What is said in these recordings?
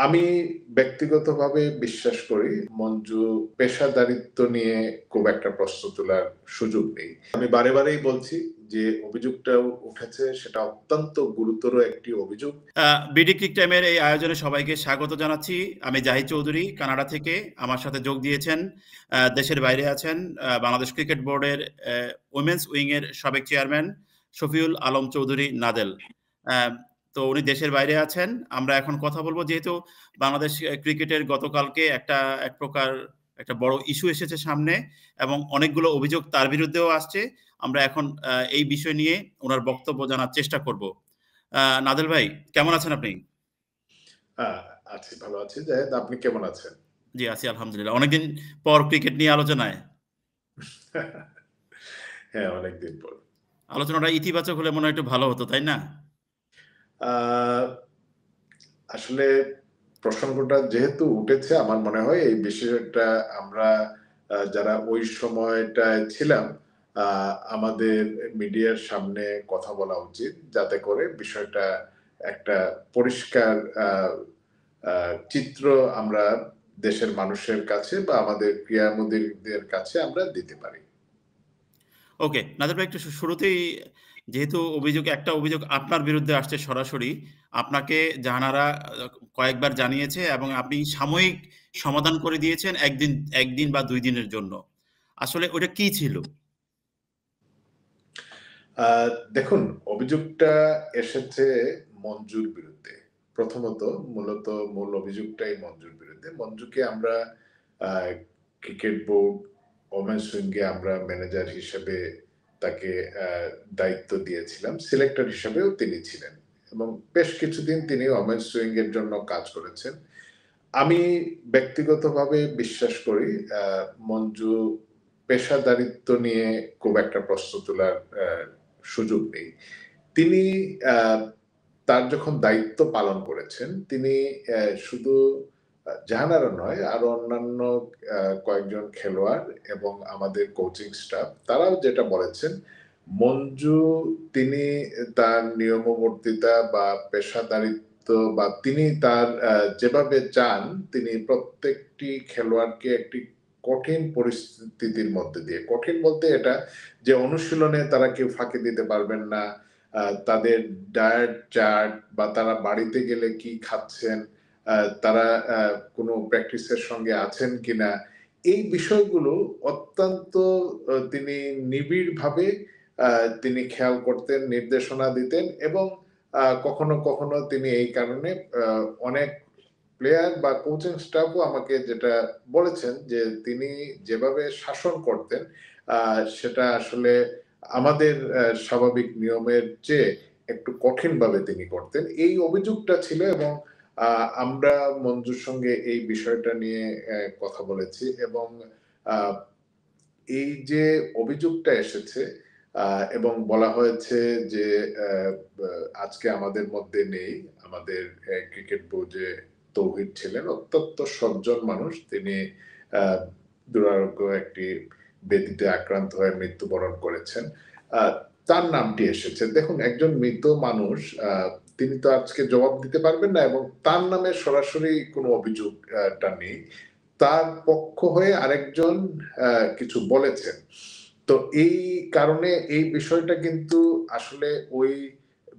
আমি ব্যক্তিগতভাবে বিশ্বাস করি মঞ্জু পেশাদারিত্ব নিয়ে খুব একটা প্রশ্ন তোলার সুযোগ নেই। আমি বারেই বলছি যে অভিযোগটা উঠেছে সেটা অত্যন্ত গুরুতর একটি অভিযোগ। বিডি ক্রিক টাইমের এই আয়োজনে সবাইকে স্বাগত জানাচ্ছি। আমি জাহিদ চৌধুরী কানাডা থেকে। আমার সাথে যোগ দিয়েছেন দেশের বাইরে আছেন বাংলাদেশ ক্রিকেট বোর্ডের উইমেন্স উইং এর সাবেক চেয়ারম্যান শফিউল আলম চৌধুরী নাদেল। তো উনি দেশের বাইরে আছেন। আমরা এখন কথা বলবো যেহেতু বাংলাদেশ ক্রিকেটের গতকালকে এক প্রকার একটা বড় ইস্যু এসেছে সামনে এবং অনেকগুলো অভিযোগ তার বিরুদ্ধেও আসছে। আমরা এখন এই বিষয় নিয়ে ওনার বক্তব্য জানার চেষ্টা করব। নাদেল ভাই, কেমন আছেন আপনি? আছি, ভালো আছি। জাহেদ, আপনি কেমন আছেন? জি, আছি আলহামদুলিল্লাহ। অনেকদিন পর ক্রিকেট নিয়ে আলোচনায়। হ্যাঁ, অনেকদিন পর। আলোচনাটা ইতিবাচক হলে মনে হয় একটু ভালো হতো, তাই না? আসলে প্রসঙ্গটা যেহেতু উঠেছে আমার মনে হয় এই বিষয়টা আমরা যারা ওই সময়টায় ছিলাম আমাদের মিডিয়ার সামনে কথা বলা উচিত, যাতে করে বিষয়টা একটা পরিষ্কার চিত্র আমরা দেশের মানুষের কাছে বা আমাদের ক্রীড়ামোদীদের কাছে আমরা দিতে পারি। ওকে, নাদের ভাই একটু শুরুতেই যেহেতু একটা অভিযোগ আপনার বিরুদ্ধে আসছে সরাসরি, আপনাকে জানারা কয়েকবার জানিয়েছে এবং আপনি সাময়িক সমাধান করে দিয়েছেন একদিন বা 2 দিনের জন্য। আসলে ওটা কি ছিল? দেখুন, অভিযোগটা এসেছে মঞ্জুর বিরুদ্ধে। প্রথমত মূল অভিযোগটাই মঞ্জুর বিরুদ্ধে। মঞ্জুকে আমরা ক্রিকেট বোর্ড ওমেন্স উইং-এ আমরা ম্যানেজার হিসেবে তাকে দায়িত্ব দিয়েছিলাম। সিলেক্টর হিসেবেও তিনি ছিলেন এবং বেশ কিছুদিন তিনি ওমেন্স উইং-এর জন্য কাজ করেছেন। আমি ব্যক্তিগতভাবে বিশ্বাস করি মঞ্জু পেশাদারিত্ব নিয়ে খুব একটা প্রশ্ন তোলার সুযোগ নেই। তিনি তার যখন দায়িত্ব পালন করেছেন, তিনি শুধু জাহানারা নয়, আরো অন্যান্য কয়েকজন খেলোয়াড় এবং আমাদের কোচিং স্টাফ তারাও যেটা বলেছেন, মঞ্জু তিনি তার নিয়মবর্তিতা বা পেশাদারিত্ব বা তিনি তার যেভাবে চান, তিনি প্রত্যেকটি খেলোয়াড়কে একটি কঠিন পরিস্থিতির মধ্যে দিয়ে, কঠিন বলতে এটা যে অনুশীলনে তারা কেউ ফাঁকি দিতে পারবেন না, তাদের ডায়েট চার্ট বা তারা বাড়িতে গেলে কি খাচ্ছেন, তারা কোনো প্র্যাকটিসের সঙ্গে আছেন কিনা, এই বিষয়গুলো অত্যন্ত তিনি নিবিড়ভাবে তিনি খেয়াল করতেন, নির্দেশনা দিতেন এবং কখনো তিনি এই কারণে অনেক প্লেয়ার বা কোচিং স্টাফও আমাকে যেটা বলেছেন যে তিনি যেভাবে শাসন করতেন সেটা আসলে আমাদের স্বাভাবিক নিয়মের চেয়ে একটু কঠিনভাবে তিনি করতেন। এই অভিযোগটা ছিল এবং আমরা মঞ্জুর সঙ্গে এই বিষয়টা নিয়ে কথা বলেছি এবং এই যে অভিযোগটা এসেছে এবং বলা হয়েছে যে আজকে আমাদের মধ্যে নেই, আমাদের ক্রিকেট বোর্ডে তৌহিদ ছিলেন, অত্যন্ত সজ্জন মানুষ, তিনি দুরারোগ্য একটি ব্যাধিতে আক্রান্ত হয়ে মৃত্যুবরণ করেছেন, তার নামটি এসেছে। দেখুন, একজন মৃত মানুষ তিনি তো আজকে জবাব দিতে পারবেন না এবং তার নামে সরাসরি কোনো অভিযোগটা নেই, তার পক্ষ হয়ে আরেকজন কিছু বলেছেন। তো এই কারণে এই বিষয়টা কিন্তু আসলে ওই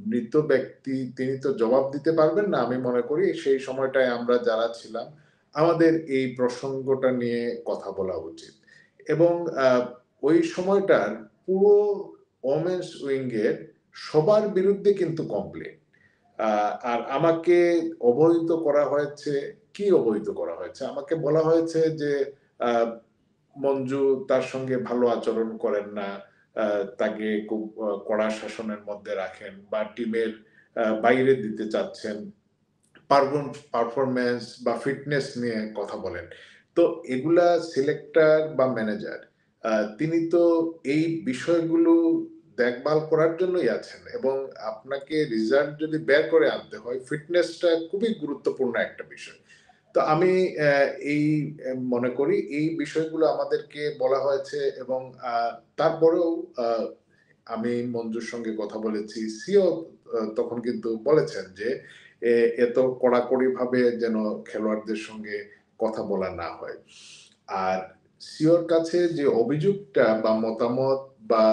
মৃত ব্যক্তি তিনি তো জবাব দিতে পারবেন না। আমি মনে করি সেই সময়টায় আমরা যারা ছিলাম আমাদের এই প্রসঙ্গটা নিয়ে কথা বলা উচিত এবং ওই সময়টার পুরো ওমেন্স উইং এর সবার বিরুদ্ধে কিন্তু কমপ্লেন, আর আমাকে অবহিত করা হয়েছে। কি অবহিত করা হয়েছে? আমাকে বলা হয়েছে যে মঞ্জু তার সঙ্গে ভালো আচরণ করেন না, তাকে খুব কড়া শাসনের মধ্যে রাখেন বা টিমের বাইরে দিতে চাচ্ছেন, পারফরমেন্স বা ফিটনেস নিয়ে কথা বলেন। তো এগুলা সিলেক্টর বা ম্যানেজার তিনি তো এই বিষয়গুলো দেখভাল করার জন্যই আছেন এবং আপনাকে রেজাল্ট যদি বের করে আনতে হয়, ফিটনেসটা খুবই গুরুত্বপূর্ণ একটা বিষয়। তো আমি এই মনে করি এই বিষয়গুলো আমাদেরকে বলা হয়েছে এবং তারপরেও আমি মঞ্জুর সঙ্গে কথা বলেছি, সিও তখন কিন্তু বলেছেন যে এত কড়াকড়ি ভাবে যেন খেলোয়াড়দের সঙ্গে কথা বলা না হয়। আর সিওর কাছে যে অভিযোগটা বা মতামত বা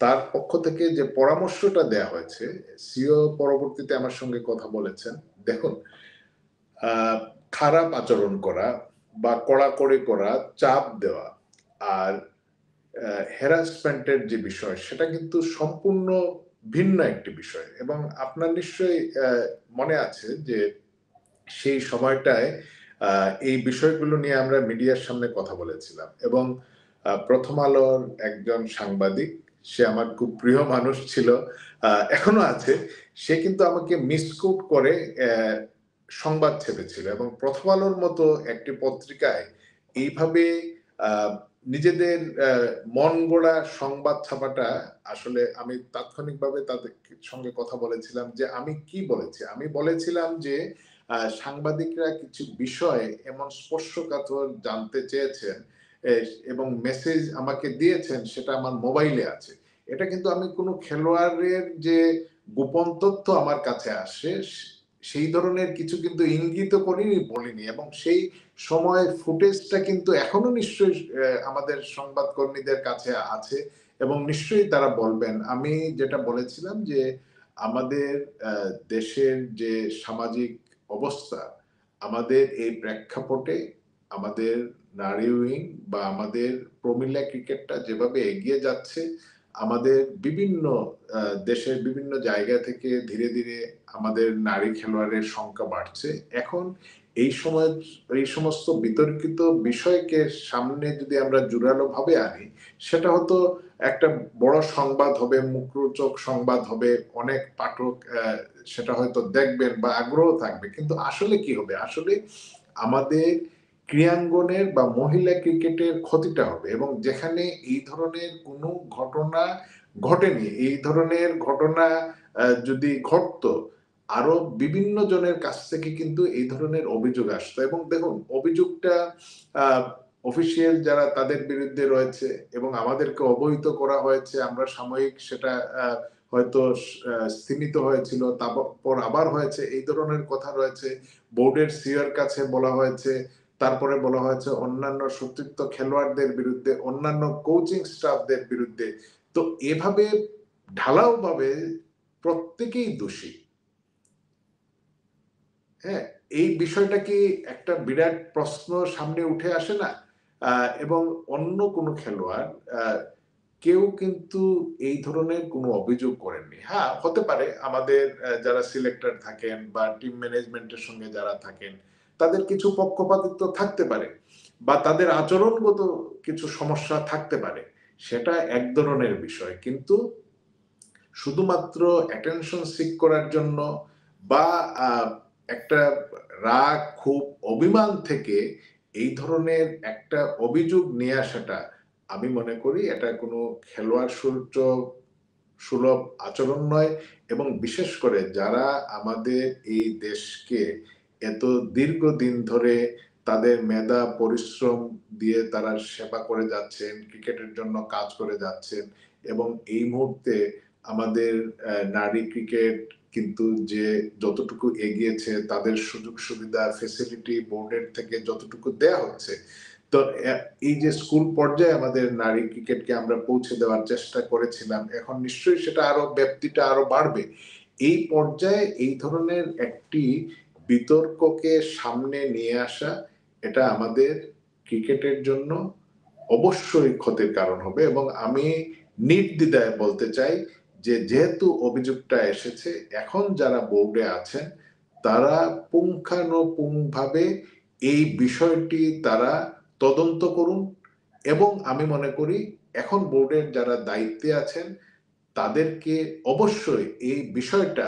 তার পক্ষ থেকে যে পরামর্শটা দেয়া হয়েছে, সিও পরবর্তীতে আমার সঙ্গে কথা বলেছেন। দেখুন, আ খারাপ আচরণ করা বা কড়াকড়ি করা, চাপ দেওয়া আর হ্যারাসমেন্ট এর যে বিষয় সেটা কিন্তু সম্পূর্ণ ভিন্ন একটি বিষয় এবং আপনার নিশ্চয়ই মনে আছে যে সেই সময়টায় এই বিষয়গুলো নিয়ে আমরা মিডিয়ার সামনে কথা বলেছিলাম এবং প্রথম আলোর একজন সাংবাদিক, সে আমার খুব প্রিয় মানুষ ছিল, এখনো আছে। সে কিন্তু আমাকে মিসকোট করে সংবাদ ছেপেছিল এবং প্রথম আলোর মতো একটি পত্রিকায় এইভাবে আহ, নিজেদের মন গড়া সংবাদ ছাপাটা, আসলে আমি তাৎক্ষণিকভাবে তাদের সঙ্গে কথা বলেছিলাম যে আমি কি বলেছি। আমি বলেছিলাম যে সাংবাদিকরা কিছু বিষয় এমন স্পর্শকাতর জানতে চেয়েছেন এবং মেসেজ আমাকে দিয়েছেন, সেটা আমার মোবাইলে আছে। এটা কিন্তু আমি কোনো খেলোয়াড়ের যে গোপন তথ্য আমার কাছে আসে সেই ধরনের কিছু কিন্তু ইঙ্গিত করিনি, বলিনি এবং সেই সময় ফুটেজটা কিন্তু এখনো নিশ্চয়ই আমাদের সংবাদ কর্মীদের কাছে আছে এবং নিশ্চয়ই তারা বলবেন। আমি যেটা বলেছিলাম যে আমাদের দেশের যে সামাজিক অবস্থা, আমাদের এই প্রেক্ষাপটে আমাদের নারী উইং বা আমাদের প্রমিলা ক্রিকেটটা যেভাবে এগিয়ে যাচ্ছে, আমাদের বিভিন্ন দেশের বিভিন্ন জায়গা থেকে ধীরে ধীরে আমাদের নারী খেলোয়াড়ের সংখ্যা বাড়ছে। এখন এই সময় এই সমস্ত বিতর্কিত বিষয়কে সামনে যদি আমরা জোরালো ভাবে আনি, সেটা হয়তো একটা বড় সংবাদ হবে, মুখরোচক সংবাদ হবে, অনেক পাঠক সেটা হয়তো দেখবেন বা আগ্রহ থাকবে, কিন্তু আসলে কি হবে, আসলে আমাদের ক্রীড়াঙ্গনের বা মহিলা ক্রিকেটের ক্ষতিটা হবে এবং যেখানে এই ধরনের কোনো ঘটনা ঘটেনি, এই ধরনের ঘটনা যদি ঘটতো, আরো বিভিন্ন জনের কাছ থেকে কিন্তু এই ধরনের অভিযোগ আসতো এবং দেখুন অভিযোগটা অফিসিয়াল যারা তাদের বিরুদ্ধে রয়েছে এবং আমাদেরকে অবহিত করা হয়েছে, আমরা সাময়িক সেটা হয়তো স্থিমিত হয়েছিল, তারপর আবার হয়েছে, এই ধরনের কথা রয়েছে। বোর্ডের সিওর কাছে বলা হয়েছে, তারপরে বলা হয়েছে অন্যান্য সতীর্থ খেলোয়াড়দের বিরুদ্ধে, অন্যান্য কোচিং স্টাফদের বিরুদ্ধে। তো এভাবে ঢালাও ভাবে প্রত্যেকেই দোষী। হ্যাঁ, এই বিষয়টা কি একটা বিরাট প্রশ্ন সামনে উঠে আসে না? এবং অন্য কোনো খেলোয়াড় কেউ কিন্তু এই ধরনের কোনো অভিযোগ করেননি। হ্যাঁ, হতে পারে আমাদের যারা সিলেক্টর থাকেন বা টিম ম্যানেজমেন্টের সঙ্গে যারা থাকেন, তাদের কিছু পক্ষপাতিত্ব থাকতে পারে বা তাদের আচরণগত কিছু সমস্যা থাকতে পারে। সেটা এক ধরনের বিষয়। কিন্তু শুধুমাত্র অ্যাটেনশন সিক করার জন্য বা একটা রাগ, ক্ষোভ, অভিমান থেকে এই ধরনের একটা অভিযোগ নিয়ে আসাটা, আমি মনে করি এটা কোনো খেলোয়াড় সুলভ আচরণ নয় এবং বিশেষ করে যারা আমাদের এই দেশকে এত দীর্ঘদিন ধরে তাদের মেধা পরিশ্রম দিয়ে তারা সেবা করে যাচ্ছেন, ক্রিকেটের জন্য কাজ করে যাচ্ছেন এবং এই মুহূর্তে আমাদের নারী ক্রিকেট কিন্তু যে যতটুকু এগিয়েছে, তাদের সুযোগ সুবিধা ফেসিলিটি বোর্ডের থেকে যতটুকু দেয়া হচ্ছে, তো এই যে স্কুল পর্যায়ে আমাদের নারী ক্রিকেটকে আমরা পৌঁছে দেওয়ার চেষ্টা করেছিলাম, এখন নিশ্চয়ই সেটা আরো ব্যাপ্তিটা আরো বাড়বে। এই পর্যায়ে এই ধরনের একটি বিতর্ককে সামনে নিয়ে আসা, এটা আমাদের ক্রিকেটের জন্য অবশ্যই ক্ষতির কারণ হবে এবং আমি নির্দ্বিধায় বলতে চাই যে যেহেতু অভিযোগটা এসেছে, এখন যারা বোর্ডে আছেন তারা পুঙ্খানুপুঙ্খভাবে এই বিষয়টি তারা তদন্ত করুন এবং আমি মনে করি এখন বোর্ডের যারা দায়িত্বে আছেন তাদেরকে অবশ্যই এই বিষয়টা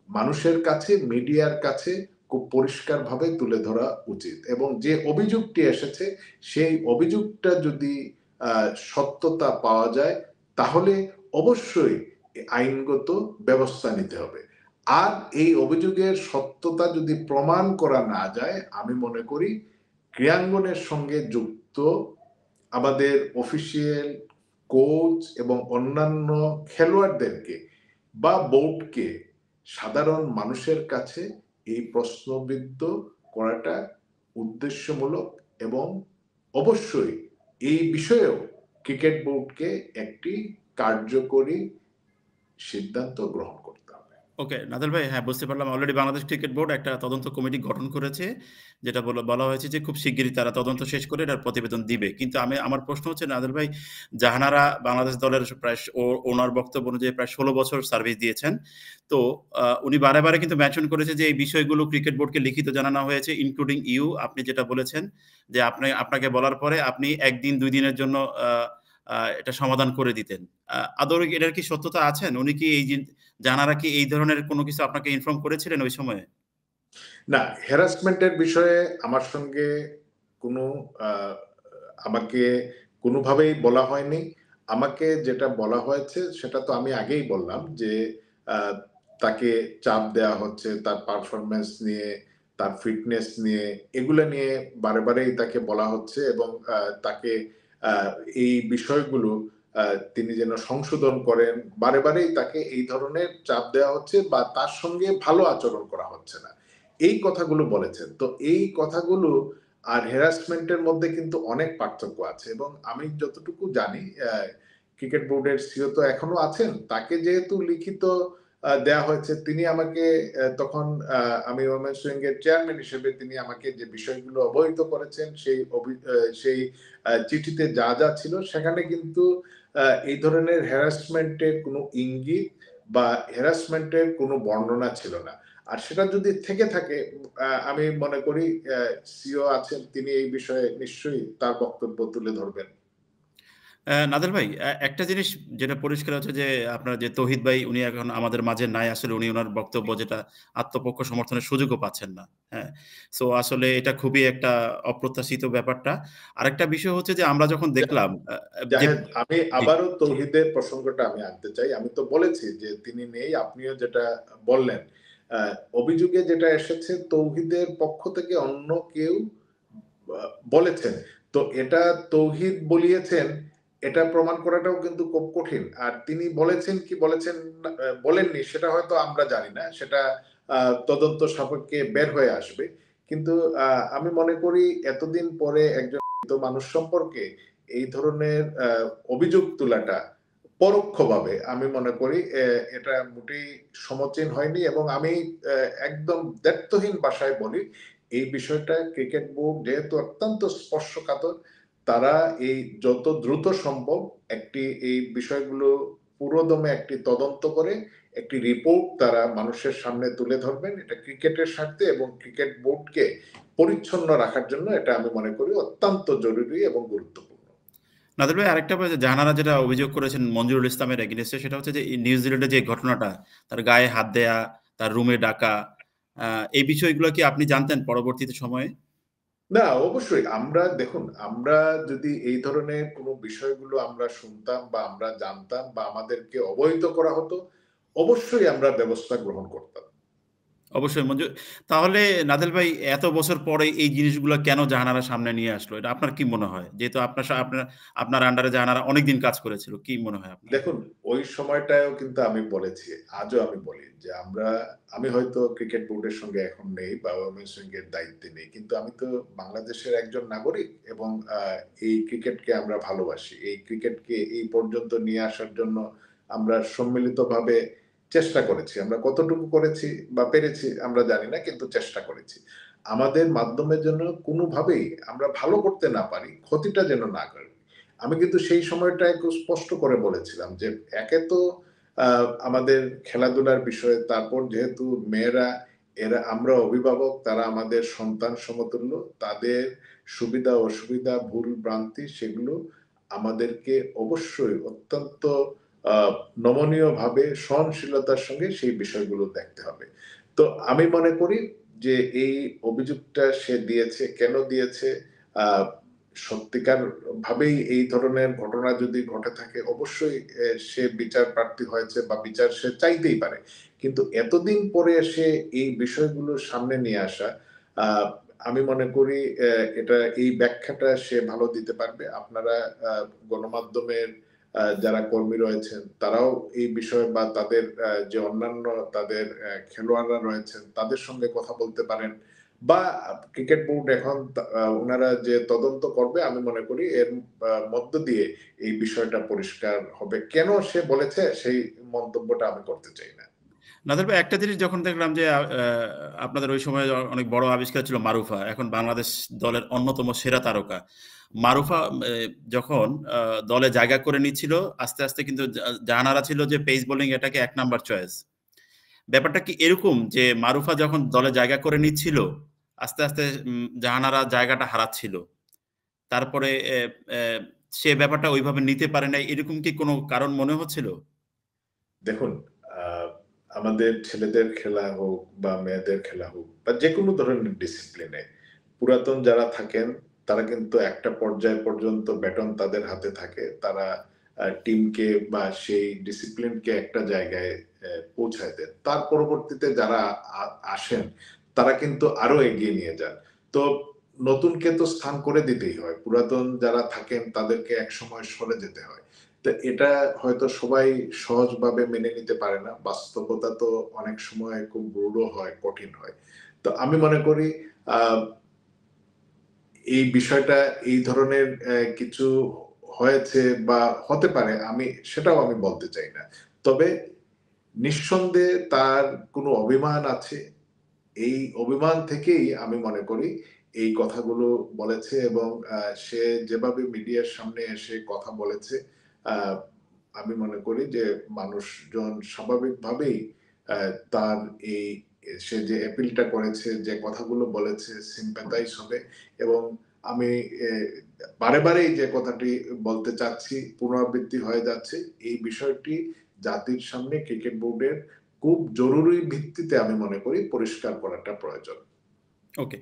মানুষের কাছে, মিডিয়ার কাছে খুব পরিষ্কারভাবে তুলে ধরা উচিত এবং যে অভিযোগটি এসেছে সেই অভিযোগটা যদি সত্যতা পাওয়া যায়, তাহলে অবশ্যই আইনগত ব্যবস্থা নিতে হবে। আর এই অভিযোগের সত্যতা যদি প্রমাণ করা না যায়, আমি মনে করি ক্রীড়াঙ্গনের সঙ্গে যুক্ত আমাদের অফিসিয়াল কোচ এবং অন্যান্য খেলোয়াড়দেরকে বা বোর্ডকে সাধারণ মানুষের কাছে এই প্রশ্নবিদ্ধ করাটা উদ্দেশ্যমূলক এবং অবশ্যই এই বিষয়েও ক্রিকেট বোর্ডকে একটি কার্যকরী সিদ্ধান্ত গ্রহণ করতে হবে। ওকে, নাদের ভাই, হ্যাঁ, বুঝতে পারলাম। অলরেডি বাংলাদেশ ক্রিকেট বোর্ড একটা তদন্ত কমিটি গঠন করেছে। যেটা বলা হয়েছে যে খুব শিগগিরই তারা তদন্ত শেষ করে এটার প্রতিবেদন দিবে। কিন্তু আমার প্রশ্ন হচ্ছে, নাদের ভাই, জাহানারা বাংলাদেশ দলের প্রায় ওনার বক্তব্য অনুযায়ী প্রায় ১৬ বছর সার্ভিস দিয়েছেন। তো উনি বারে, বারে কিন্তু মেনশন করেছে যে এই বিষয়গুলো ক্রিকেট বোর্ডকে লিখিত জানানো হয়েছে, ইনক্লুডিং ইউ। আপনি যেটা বলেছেন যে আপনাকে বলার পরে আপনি ১ দিন ২ দিনের জন্য আ আ এটা সমাধান করে দিতেন। আদৌ এটার কি সত্যতা আছেন? উনি কি জানারা কি এই ধরনের কোনো কিছু আপনাকে ইনফর্ম করেছিলেন ওই সময়ে? না, হ্যারাসমেন্ট এর বিষয়ে আমার সঙ্গে কোনো আ আমাকে কোনোভাবেই বলা হয়নি। আমাকে যেটা বলা হয়েছে সেটা তো আমি আগেই বললাম যে আ তাকে চাপ দেয়া হচ্ছে তার পারফরম্যান্স নিয়ে, তার ফিটনেস নিয়ে, এগুলা নিয়ে বারে, বারেই তাকে বলা হচ্ছে এবং তাকে আ এই বিষয়গুলো আ তিনি যেন সংশোধন করেন। বারে, বারেই তাকে এই ধরনের চাপ দেওয়া হচ্ছে বা তার সঙ্গে ভালো আচরণ করা হচ্ছে না। এই কথাগুলো বলেছেন। তো এই কথাগুলো আর হ্যারাসমেন্ট এর মধ্যে কিন্তু অনেক পার্থক্য আছে এবং আমি যতটুকু জানি ক্রিকেট বোর্ডের সিইও তো এখনো আছেন। তাকে যেহেতু লিখিত দেয়া হয়েছে তিনি আমাকে তখন আমি ওমেন্স উইং এর চেয়ারম্যান হিসেবে তিনি আমাকে যে বিষয়গুলো অবহিত করেছেন সেই চিঠিতে যা, যা ছিল সেখানে কিন্তু এই ধরনের হ্যারাসমেন্ট এর কোনো ইঙ্গিত বা হ্যারাসমেন্ট এর কোনো বর্ণনা ছিল না। আর সেটা যদি থেকে থাকে আমি মনে করি সিইও আছেন তিনি এই বিষয়ে নিশ্চয়ই তার বক্তব্য তুলে ধরবেন। নাদের ভাই, একটা জিনিস যেটা পরিষ্কার হচ্ছে যে আপনার যে তৌহিদ ভাই উনি এখন আমাদের মাঝে নাই। আসলে উনি উনার বক্তব্য যেটা আত্মপক্ষ সমর্থনের সুযোগও পাচ্ছেন না। হ্যাঁ? সো আসলে এটা খুবই একটা অপ্রত্যাশিত ব্যাপারটা। আরেকটা বিষয় হচ্ছে যে আমরা যখন দেখলাম যে জাহেদ, আমি জি, আবারও জি। তৌহিদের প্রসঙ্গটা আমি আনতে চাই। আমি তো বলেছি যে তিনি নেই, আপনিও যেটা বললেন। আ অভিযোগে যেটা এসেছে তৌহিদের পক্ষ থেকে অন্য কেউ আ বলেছেন। তো এটা তৌহিদ বলিয়েছেন, এটা প্রমাণ করাটাও কিন্তু খুব কঠিন। আর তিনি বলেছেন কি বলেছেন না বলেননি সেটা হয়তো আমরা জানি না। সেটা আ তদন্ত সাপেক্ষে বের হয়ে আসবে। কিন্তু আ আমি মনে করি এতদিন পরে একজন মৃত মানুষ সম্পর্কে এই ধরনের অভিযোগ তোলাটা পরোক্ষভাবে আমি মনে করি এটা মোটেই সমীচীন হয়নি এবং আমি একদম দ্ব্যর্থহীন ভাষায় বলি এই বিষয়টা ক্রিকেট বোর্ড যেহেতু অত্যন্ত স্পর্শকাতর, তারা এই যত দ্রুত সম্ভব এই বিষয়গুলো পুরোদমে একটি তদন্ত করে একটি রিপোর্ট তারা মানুষের সামনে তুলে ধরবেন। এটা ক্রিকেটের স্বার্থে এবং ক্রিকেট বোর্ডকে পরিচ্ছন্ন রাখার জন্য এটা আমি মনে করি অত্যন্ত জরুরি এবং গুরুত্বপূর্ণ। নাদের ভাই, আরেকটা জাহানারা যেটা অভিযোগ করেছেন মঞ্জুরুল ইসলামের এগেইনস্ট এ সেটা হচ্ছে যে নিউজিল্যান্ডে যে ঘটনাটা, তার গায়ে হাত দেয়া, তার রুমে ডাকা, আ এই বিষয়গুলো কি আপনি জানতেন পরবর্তীতে সময়ে? না, অবশ্যই। দেখুন, আমরা যদি এই ধরনের কোনো বিষয়গুলো আমরা শুনতাম বা আমরা জানতাম বা আমাদেরকে অবহিত করা হতো, অবশ্যই আমরা ব্যবস্থা গ্রহণ করতাম। অবশ্যই তাহলে নাদেল ভাই, এত বছর পরে এই জিনিসগুলা কেন জাহানারা সামনে নিয়ে আসলো? এটা আপনার কি মনে হয়? যেহেতু আপনার আন্ডারে জাহানারা অনেকদিন কাজ করেছিল। কি মনে হয় আপনার? দেখুন, ওই সময়টায়ও কিন্তু আমি বলেছি, আজও আমি বলি যে আমি হয়তো ক্রিকেট বোর্ডের সঙ্গে এখন নেই বা ময়মনসিংহ এর দায়িত্বে নেই। কিন্তু আমি তো বাংলাদেশের একজন নাগরিক এবং এই ক্রিকেটকে আমরা ভালোবাসি। এই ক্রিকেটকে এই পর্যন্ত নিয়ে আসার জন্য আমরা সম্মিলিতভাবে চেষ্টা করেছি। আমরা কতটুকু করেছি বা পেরেছি আমরা জানি না, কিন্তু চেষ্টা করেছি। আমাদের মাধ্যমে যেন কোনোভাবেই আমরা ভালো করতে না পারি, ক্ষতিটা যেন না করি। আমি কিন্তু সেই সময়টায় খুব স্পষ্ট করে বলেছিলাম যে, একে তো আ আমাদের খেলাধুলার বিষয়ে, তারপর যেহেতু মেয়েরা আমরা অভিভাবক, তারা আমাদের সন্তান সমতুল্য। তাদের সুবিধা-অসুবিধা, ভুল-ভ্রান্তি সেগুলো আমাদেরকে অবশ্যই অত্যন্ত আ নমনীয়ভাবে সহনশীলতার সঙ্গে সেই বিষয়গুলো দেখতে হবে। তো আমি মনে করি যে এই অভিযোগটা সে দিয়েছে, কেন দিয়েছে? আ সত্যিকার ভাবেই এই ধরনের ঘটনা যদি ঘটে থাকে অবশ্যই সে বিচার প্রার্থী হয়েছে বা বিচার সে চাইতেই পারে। কিন্তু এতদিন পরে এসে এই বিষয়গুলো সামনে নিয়ে আসা আ আমি মনে করি এই ব্যাখ্যাটা সে ভালো দিতে পারবে। আপনারা গণমাধ্যমের যারা কর্মী রয়েছেন তারাও এই বিষয়ে বা তাদের যে অন্যান্য তাদের খেলোয়াড়রা রয়েছেন তাদের সঙ্গে কথা বলতে পারেন বা ক্রিকেট বোর্ড এখন ওনারা যে তদন্ত করবে আমি মনে করি এর মধ্য দিয়ে এই বিষয়টা পরিষ্কার হবে। কেন সে বলেছে সেই মন্তব্যটা আমি করতে চাই না। নাদের ভাই, একটা জিনিস যখন দেখলাম যে আপনাদের ওই সময় অনেক বড় আবিষ্কার ছিল মারুফা, এখন বাংলাদেশ দলের অন্যতম সেরা তারকা মারুফা। যখন দলে জায়গা করে নিচ্ছিল আস্তে আস্তে, কিন্তু জাহানারা ছিল যে পেস বোলিং এটাকে ১ নাম্বার চয়েস। ব্যাপারটা কি এরকম যে মারুফা যখন দলে জায়গা করে নিচ্ছিল আস্তে আস্তে জাহানারা জায়গাটা হারাচ্ছিল, তারপরে সে ব্যাপারটা ওইভাবে নিতে পারে নাই, এরকম কি কোনো কারণ মনে হচ্ছিল? দেখুন, আমাদের ছেলেদের খেলা হোক বা মেয়েদের খেলা হোক বা যেকোনো ধরনের ডিসিপ্লিনে পুরাতন যারা থাকেন তারা কিন্তু একটা পর্যায় পর্যন্ত ব্যাটন তাদের হাতে থাকে। তারা টিমকে বা সেই ডিসিপ্লিনকে একটা জায়গায় পৌঁছায় দেন। তার পরবর্তীতে যারা আসেন তারা কিন্তু আরো এগিয়ে নিয়ে যান। তো নতুনকে তো স্থান করে দিতেই হয়। পুরাতন যারা থাকেন তাদেরকে একসময় সরে যেতে হয়। তো এটা হয়তো সবাই সহজভাবে মেনে নিতে পারে না। বাস্তবতা তো অনেক সময় খুব রূঢ় হয়, কঠিন হয়। তো আমি মনে করি আ এই বিষয়টা এই ধরনের কিছু হয়েছে বা হতে পারে সেটাও আমি বলতে চাই না। তবে নিঃসন্দেহে তার কোনো অভিমান আছে। এই অভিমান থেকেই আমি মনে করি এই কথাগুলো বলেছে এবং সে যেভাবে মিডিয়ার সামনে এসে কথা বলেছে, আ আমি মনে করি যে মানুষজন স্বাভাবিকভাবেই তার এই সে যে অ্যাপিলটা করেছে, যে কথাগুলো বলেছে sympathize হবে এবং আমি এ বারেই যে কথাটি বলতে চাচ্ছি পুনরাবৃত্তি হয়ে যাচ্ছে, এই বিষয়টি জাতির সামনে ক্রিকেট বোর্ডের খুব জরুরি ভিত্তিতে আমি মনে করি পরিষ্কার করাটা প্রয়োজন। ওকে।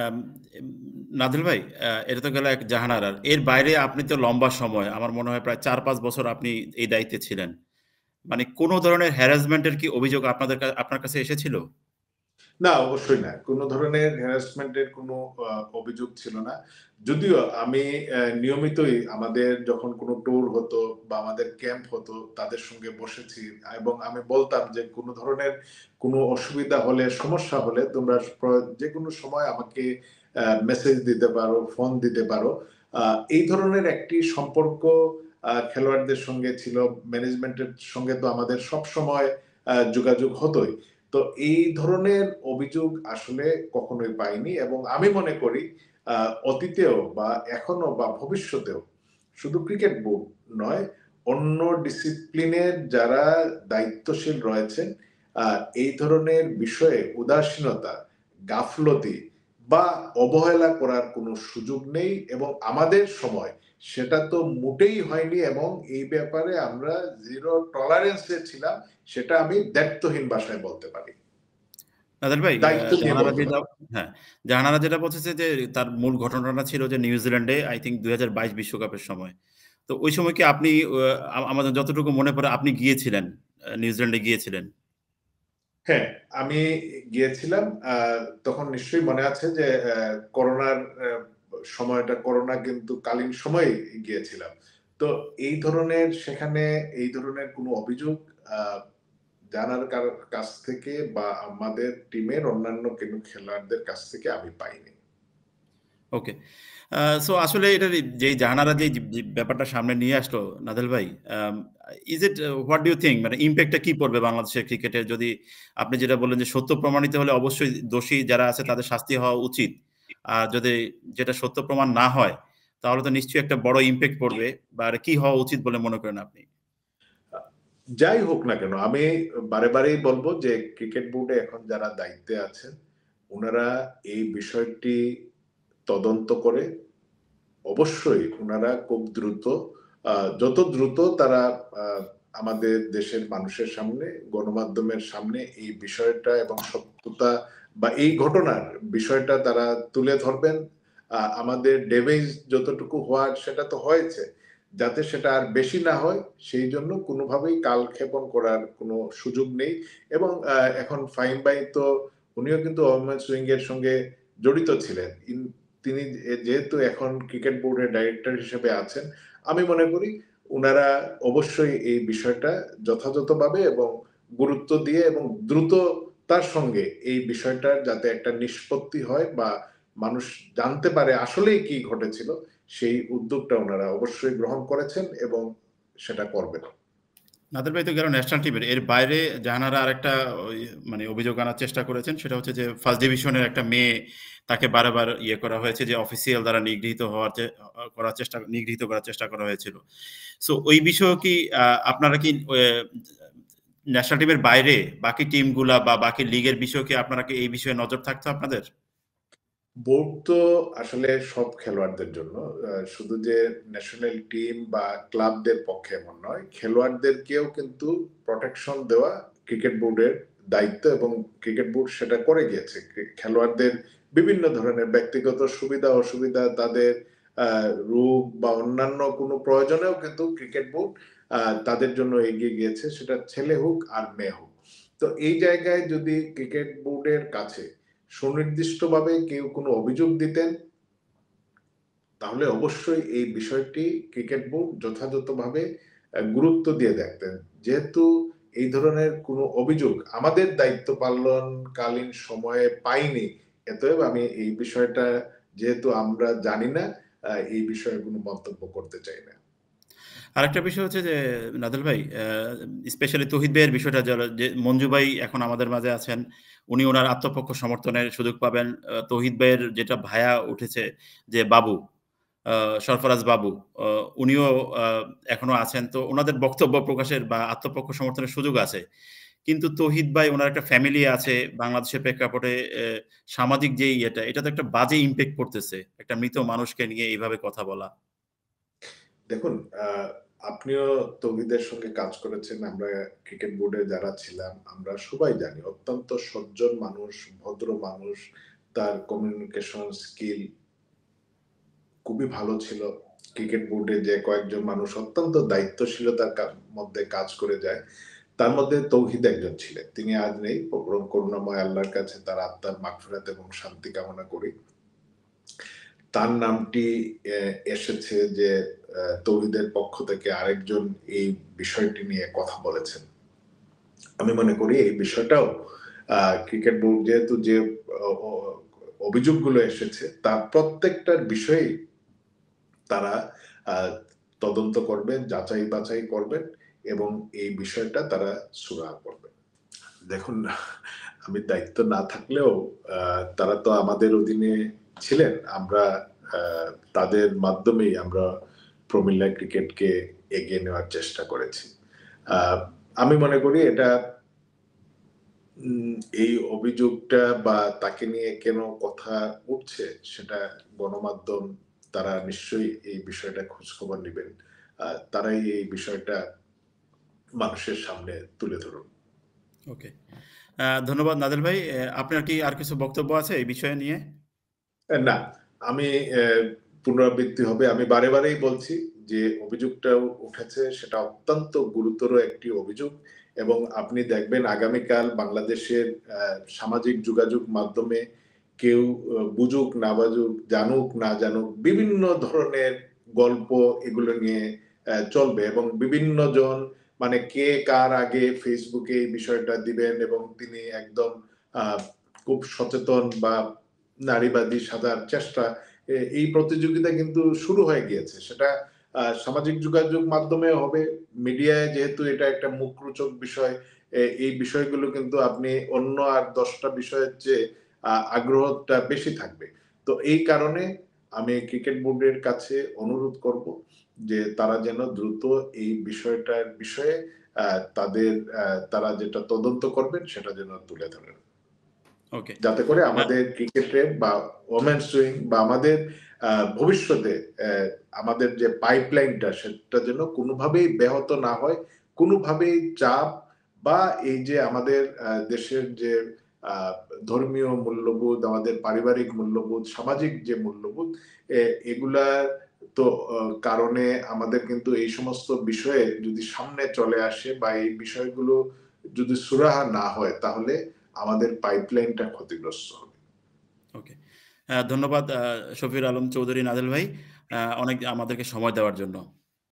আম এম নাদিল ভাই, এটা তো গেল এক জাহানারার। এর বাইরে আপনি তো লম্বা সময়, আমার মনে হয় প্রায় ৪-৫ বছর আপনি এই দায়িত্বে ছিলেন। মানে কোন ধরনের হ্যারাসমেন্ট এর কি অভিযোগ আপনার কাছে এসেছিল? না, অবশ্যই না। কোন ধরনের হ্যারাসমেন্ট এর কোন আ অভিযোগ ছিল না। যদিও আমি নিয়মিতই আমাদের যখন কোন ট্যুর হতো বা আমাদের ক্যাম্প হতো তাদের সঙ্গে বসেছি এবং আমি বলতাম যে কোন ধরনের কোন অসুবিধা হলে, সমস্যা হলে তোমরা যেকোনো সময় আমাকে মেসেজ দিতে পারো, ফোন দিতে পারো। আ এই ধরনের একটি সম্পর্ক খেলোয়াড়দের সঙ্গে ছিল। ম্যানেজমেন্টের সঙ্গে তো আমাদের সবসময় যোগাযোগ হতই। তো এই ধরনের অভিযোগ আসলে কখনোই পাইনি এবং আমি মনে করি আ অতীতেও বা এখনো বা ভবিষ্যতেও শুধু ক্রিকেট বোর্ড নয়, অন্য ডিসিপ্লিনের যারা দায়িত্বশীল রয়েছেন আ এই ধরনের বিষয়ে উদাসীনতা, গাফলতি বা অবহেলা করার কোনো সুযোগ নেই এবং আমাদের সময় সেটা তো মোটেই হয়নি এবং এই ব্যাপারে আমরা জিরো টলারেন্স এ ছিলাম। সেটা আমি দায়িত্বহীন ভাষায় বলতে পারি। নাদির ভাই, দায়িত্ব নিয়ে জাহানারা বলতে যেটা পারি। হ্যাঁ, জাহানারা যেটা বলতেছে যে তার মূল ঘটনাটা ছিল যে নিউজিল্যান্ডে আই থিংক ২০২২ বিশ্বকাপের সময়। তো ওই সময় কি আপনি আমাদের যতটুকু মনে পড়ে আপনি গিয়েছিলেন, নিউজিল্যান্ডে গিয়েছিলেন। হ্যাঁ, আমি গিয়েছিলাম। তখন নিশ্চয়ই মনে আছে যে করোনার সময়টা করোনা কিন্তু কালীন সময়েই গিয়েছিলাম। তো সেখানে এই ধরনের কোনো অভিযোগ আ জানার কাছ থেকে বা আমাদের টিমের অন্যান্য কোনো খেলোয়াড়দের কাছ থেকে আমি পাইনি। ওকে। আ সো আসলে এটার যেই জাহানারা যে ব্যাপারটা সামনে নিয়ে আসলো নাদেল ভাই, আম ইস it what do you think, মানে ইমপ্যাক্ট টা কি পড়বে বাংলাদেশের ক্রিকেটে? যদি আপনি যেটা বললেন যে সত্য প্রমাণিত হলে অবশ্যই দোষী যারা আছে তাদের শাস্তি হওয়া উচিত। আর যদি যেটা সত্য প্রমাণ না হয়, তাহলে তো নিশ্চয়ই একটা বড় ইমপ্যাক্ট পড়বে। বা আর কি হওয়া উচিত বলে মনে করেন আপনি? আ যাই হোক না কেন, আমি বারেই বলব যে ক্রিকেট বোর্ডে এখন যারা দায়িত্বে আছেন, উনারা এই বিষয়টি তদন্ত করে অবশ্যই উনারা খুব দ্রুত যত দ্রুত তারা আ আমাদের দেশের মানুষের সামনে, গণমাধ্যমের সামনে এই বিষয়টা এবং সত্যতা বা এই ঘটনার বিষয়টা তারা তুলে ধরবেন। আমাদের ড্যামেজ যতটুকু হওয়ার সেটা তো হয়েছে। যাতে সেটা আর বেশি না হয় সেইজন্য কোনোভাবেই কালক্ষেপণ করার কোনো সুযোগ নেই এবং এখন ফাহিম ভাই তো উনিও কিন্তু ওমেন্স উইং এর সঙ্গে জড়িত ছিলেন। তিনি যেহেতু এখন ক্রিকেট বোর্ডের ডাইরেক্টর হিসেবে আছেন, আমি মনে করি উনারা অবশ্যই এই বিষয়টা যথাযথভাবে এবং গুরুত্ব দিয়ে এবং দ্রুততার সঙ্গে এই বিষয়টার যাতে একটা নিষ্পত্তি হয় বা মানুষ জানতে পারে আসলেই কি ঘটেছিল, সেই উদ্যোগটা উনারা অবশ্যই গ্রহণ করেছেন এবং সেটা করবেন। নাদের ভাই তো গেল ন্যাশনাল টিমের। এর বাইরে জাহানারা আরেকটা ওই মানে অভিযোগ আনার চেষ্টা করেছেন। সেটা হচ্ছে যে ফার্স্ট ডিভিশনের একটা মেয়ে তাকে বারবার ইয়ে করা হয়েছে যে অফিসিয়াল দ্বারা নিগৃহীত করার চেষ্টা করা হয়েছিল। সো ওই বিষয়েও কি আপনারা কি ন্যাশনাল টিমের বাইরে বাকি টিমগুলা বা বাকি লিগের বিষয়ে কি আপনারা কি এই বিষয়ে নজর থাকতো আপনাদের? বোর্ড তো আসলে সব খেলোয়াড়দের জন্য শুধু যে ন্যাশনাল টিম বা ক্লাবদের পক্ষে এমন নয়, খেলোয়াড়দেরকেও কিন্তু প্রোটেকশন দেওয়া ক্রিকেট বোর্ডের দায়িত্ব এবং ক্রিকেট বোর্ড সেটা করে গিয়েছে। খেলোয়াড়দের বিভিন্ন ধরনের ব্যক্তিগত সুবিধা অসুবিধা, তাদের রোগ বা অন্যান্য কোনো প্রয়োজনেও কিন্তু ক্রিকেট বোর্ড তাদের জন্য এগিয়ে গিয়েছে, সেটা ছেলে হোক আর মেয়ে হোক। তো এই জায়গায় যদি ক্রিকেট বোর্ডের কাছে সুনির্দিষ্টভাবে কেউ কোনো অভিযোগ দিতেন, তাহলে অবশ্যই এই বিষয়টি ক্রিকেট বোর্ড যথাযথভাবে গুরুত্ব দিয়ে দেখতেন। যেহেতু এই ধরনের কোনো অভিযোগ আমাদের দায়িত্ব পালনকালীন সময়ে পাইনি, অতএব আমি এই বিষয়টা যেহেতু আমরা জানি না, এই বিষয়ে কোনো মন্তব্য করতে চাই না। আরেকটা বিষয় হচ্ছে যে নাদেল ভাই স্পেশালি তৌহিদ ভাইয়ের বিষয়টা যে মঞ্জু ভাই এখন আমাদের মাঝে আছেন। উনি উনার আত্মপক্ষ সমর্থনের সুযোগ পাবেন। তৌহিদ ভাইয়ের যেটা ভায়া উঠেছে যে বাবু, আ সরফরাজ বাবু, আ উনিও আ এখনো আছেন। তো উনাদের বক্তব্য প্রকাশের বা আত্মপক্ষ সমর্থনের সুযোগ আছে। কিন্তু তৌহিদ ভাই উনার একটা ফ্যামিলি আছে বাংলাদেশের প্রেক্ষাপটে সামাজিক যে এটা তো একটা বাজে ইমপ্যাক্ট পড়তেছে। একটা মৃত মানুষকে নিয়ে এইভাবে কথা বলা। দেখুন, আপনিও তৌহিদের সঙ্গে কাজ করেছেন। আমরা ক্রিকেট বোর্ডে যারা ছিলাম, আমরা সবাই জানি অত্যন্ত সজ্জন মানুষ, ভদ্র মানুষ। তার কমিউনিকেশন স্কিল খুবই ভালো ছিল। ক্রিকেট বোর্ডে যে কয়েকজন মানুষ অত্যন্ত দায়িত্বশীলতার মধ্যে কাজ করে যায়, তার মধ্যে তৌহিদ একজন ছিলেন। তিনি আজ নেই। পরম করুণাময় আল্লাহর কাছে তার আত্মার মাগফিরাত এবং শান্তি কামনা করি। তার নামটি এসেছে যে তৌহিদের পক্ষ থেকে আরেকজন এই বিষয়টি নিয়ে কথা বলেছেন। আমি মনে করি এই বিষয়টাও ক্রিকেট বোর্ড যেহেতু যে অ অ অভিযোগগুলো এসেছে তার প্রত্যেকটার বিষয়েই তারা আ তদন্ত করবেন, যাচাই-বাছাই করবেন এবং এই বিষয়টা তারা সুরাহা করবেন। দেখুন, আমি দায়িত্ব না থাকলেও আ তারা তো আমাদের অধীনে ছিলেন। আমরা আ তাদের মাধ্যমেই আমরা প্রমিল্লা ক্রিকেটকে এগিয়ে নেওয়ার চেষ্টা করেছি। আ আমি মনে করি এটা উম এই অভিযোগটা বা তাকে নিয়ে কেন কথা উঠছে সেটা গণমাধ্যম তারা নিশ্চয়ই এই বিষয়টা খোঁজখবর নিবেন। তারাই এই বিষয়টা মানুষের সামনে তুলে ধরুন। ওকে। ধন্যবাদ নাদের ভাই। আপনার কি আর কিছু বক্তব্য আছে এই বিষয় নিয়ে? না, আমি পুনরাবৃত্তি হবে। আমি বারেই বলছি যে অভিযোগটা উঠেছে সেটা অত্যন্ত গুরুতর একটি অভিযোগ এবং আপনি দেখবেন আগামীকাল বাংলাদেশের সামাজিক যোগাযোগ মাধ্যমে কেউ বুঝুক না বাজুক, জানুক না জানুক বিভিন্ন ধরনের গল্প এগুলো নিয়ে চলবে এবং বিভিন্ন জন মানে কে কার আগে ফেসবুকে এই বিষয়টা দিবেন এবং তিনি একদম আ খুব সচেতন বা নারীবাদী সাজার চেষ্টা এই প্রতিযোগিতা কিন্তু শুরু হয়ে গিয়েছে। সেটা সামাজিক যোগাযোগ মাধ্যমে হবে, মিডিয়ায় যেহেতু এটা একটা মুখরোচক বিষয়, এই বিষয়গুলো কিন্তু আপনি অন্য আর ১০ টা বিষয়ের চেয়ে আগ্রহটা বেশি থাকবে। তো এই কারণে আমি ক্রিকেট বোর্ডের কাছে অনুরোধ করব যে তারা যেন দ্রুত এই বিষয়টার বিষয়ে আ তাদের তারা যেটা তদন্ত করবেন সেটা যেন তুলে ধরেন। ওকে। যাতে করে আ আমাদের ক্রিকেটের বা ওমেন্স সুইং বা আমাদের ভবিষ্যতে আমাদের যে পাইপলাইনটা সেটা যেন কোনোভাবেই ব্যাহত না হয়। কোনোভাবেই চাপ বা এই যে আমাদের দেশের যে আ ধর্মীয় মূল্যবোধ, আমাদের পারিবারিক মূল্যবোধ, সামাজিক যে মূল্যবোধ এ এগুলার তো কারণে আমাদের কিন্তু এই সমস্ত বিষয়ে যদি সামনে চলে আসে বা এই বিষয়গুলো যদি সুরাহা না হয় তাহলে আমাদের পাইপলাইনটা ক্ষতিগ্রস্ত হবে। ওকে। ধন্যবাদ শফিউল আলম চৌধুরী নাদেল ভাই। অনেক আমাদেরকে সময় দেওয়ার জন্য।